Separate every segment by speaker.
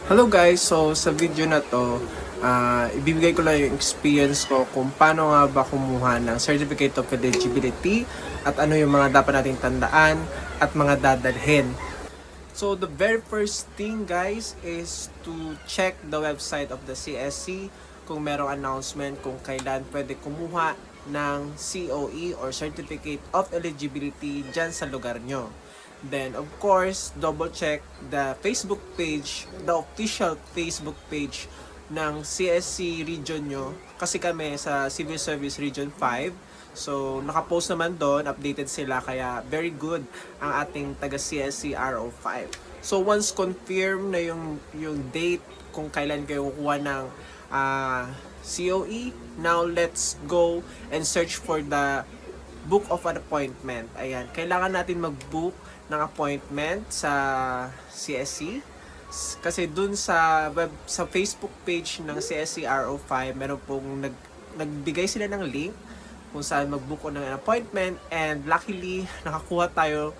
Speaker 1: Hello guys, so sa video na to, ibibigay ko lang yung experience ko kung paano nga ba kumuha ng Certificate of Eligibility at ano yung mga dapat nating tandaan at mga dadalhin. So the very first thing guys is to check the website of the CSC kung merong announcement kung kailan pwede kumuha ng COE or Certificate of Eligibility dyan sa lugar nyo. Then, of course, double check the Facebook page, the official Facebook page ng CSC region nyo. Kasi kami sa Civil Service Region 5. So, nakapost naman doon, updated sila. Kaya, very good ang ating taga CSC RO5. So, once confirm na yung date kung kailan kayo kukuha ng COE, now let's go and search for the book of an appointment. Ayan, kailangan natin mag-book ng appointment sa CSC kasi dun sa Facebook page ng CSC RO5 meron pong nagbigay sila ng link kung saan mag-book ng appointment, and luckily nakakuha tayo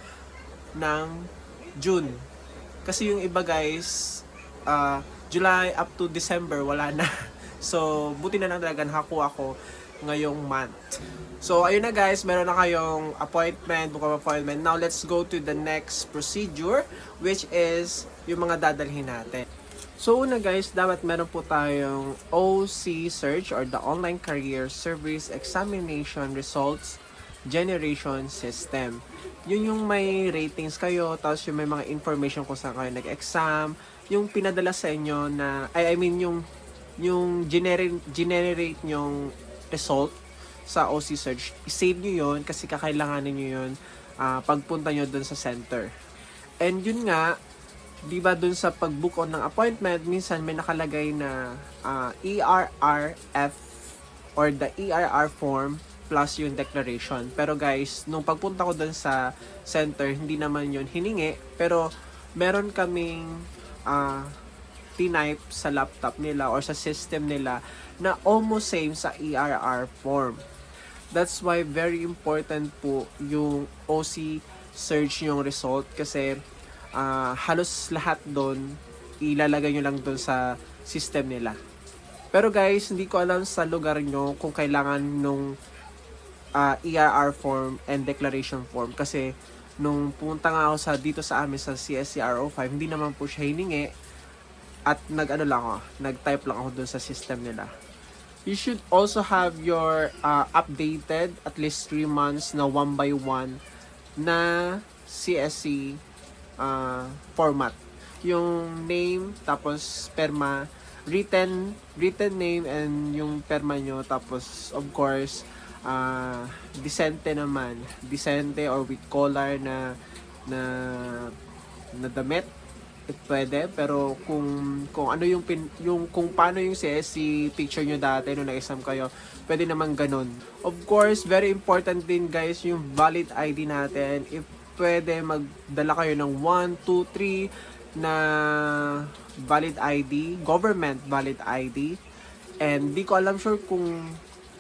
Speaker 1: ng June kasi yung iba guys July up to December wala na. So buti na lang talaga nakakuha ko ngayong month. So, ayun na guys, meron na kayong appointment, book of appointment. Now, let's go to the next procedure, which is yung mga dadalhin natin. So, una guys, dapat meron po tayong OC Search or the Online Career Service Examination Results Generation System. Yun yung may ratings kayo, tapos yung may mga information kung saan kayo nag-exam, yung pinadala sa inyo na, yung generate yung result sa OC Search. I-save nyo yun kasi kakailanganin nyo yun pagpunta nyo dun sa center. And yun nga, di ba dun sa pag-book on ng appointment, minsan may nakalagay na ERRF or the ERR form plus yung declaration. Pero guys, nung pagpunta ko dun sa center, hindi naman yun hiningi. Pero meron kaming type sa laptop nila or sa system nila na almost same sa ERR form. That's why very important po yung OC search yung result kasi halos lahat doon ilalagay nyo lang doon sa system nila. Pero guys, hindi ko alam sa lugar nyo kung kailangan nung ERR form and declaration form kasi nung punta nga ako dito sa amin sa CSCRO5, hindi naman po siya hiningi at nag-type lang ako doon sa system nila. You should also have your updated at least 3 months na 1 by 1 na CSC format. Yung name, tapos perma, written name and yung perma nyo, tapos of course Decente naman. Decente or with collar na damit. Pwede, pero kung ano yung kung paano yung CSC picture nyo dati nung nag-exam kayo, pwede naman ganun. Of course, very important din guys yung valid ID natin. If pwede, magdala kayo ng 1, 2, 3 na valid ID, government valid ID. And di ko alam sure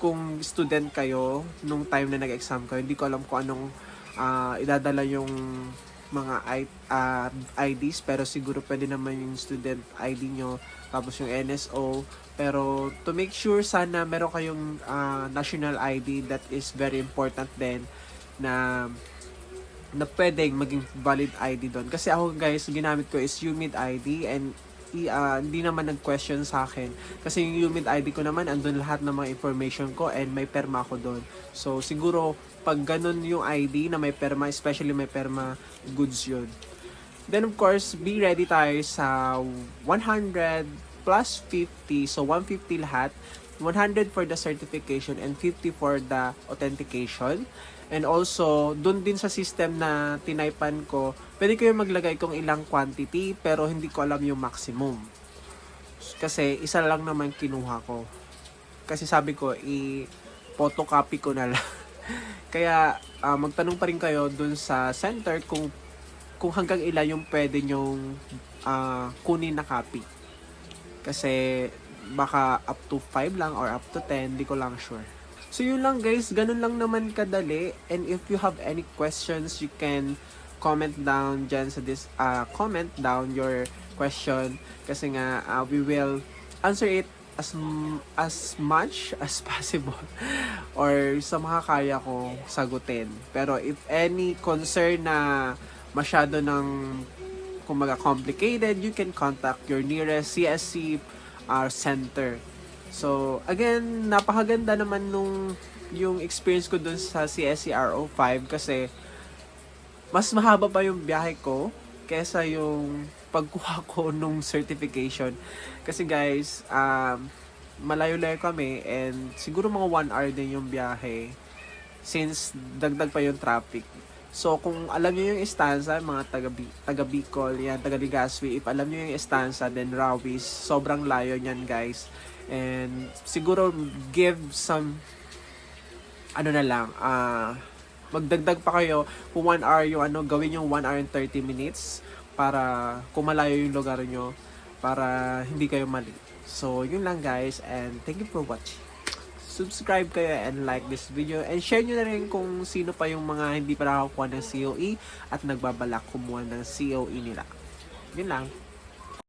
Speaker 1: kung student kayo nung time na nag-exam kayo, hindi ko alam kung anong idadala yung mga IDs, pero siguro pwede naman yung student ID nyo, tapos yung NSO. Pero to make sure, sana meron kayong national ID. That is very important din na pwedeng maging valid ID doon. Kasi ako guys, ginamit ko is UMID ID and hindi naman nag-question sa akin. Kasi yung UMID ID ko naman, andun lahat ng mga information ko and may perma ko doon. So siguro, pag ganun yung ID na may perma, especially may perma, goods yun. Then of course, be ready tayo sa 100 plus 50. So 150 lahat. 100 for the certification and 50 for the authentication. And also, dun din sa system na tinaypan ko, pwede kayo maglagay kung ilang quantity, pero hindi ko alam yung maximum. Kasi isa lang naman kinuha ko. Kasi sabi ko, i-photocopy ko na lang. Kaya magtanong pa rin kayo dun sa center kung hanggang ilan yung pwede nyong kunin na copy. Kasi baka up to 5 lang or up to 10, di ko lang sure. So yun lang guys, ganun lang naman kadali. And if you have any questions, you can comment down dyan sa comment down your question kasi nga we will answer it as much as possible or sa makakaya ko sagutin. Pero if any concern na masyado ng kumaga complicated, you can contact your nearest CSC center. So again, napakaganda naman yung experience ko dun sa CSC RO5 kasi mas mahaba pa yung biyahe ko kesa yung pagkuha ko nung certification. Kasi guys, malayo-layo kami and siguro mga 1 hour din yung biyahe since dagdag pa yung traffic. So kung alam niyo yung Estancia, mga taga Bicol, yan, taga Legazpi, if alam niyo yung Estancia, then Rawis, sobrang layo niyan guys. And siguro give some magdagdag pa kayo kung 1 hour yung gawin yung 1 hour and 30 minutes para kumalayo yung lugar nyo para hindi kayo mali. So, yun lang guys and thank you for watching. Subscribe kayo and like this video and share nyo na rin kung sino pa yung mga hindi pa nakakuha ng COE at nagbabalak kumuha ng COE nila. Yun lang.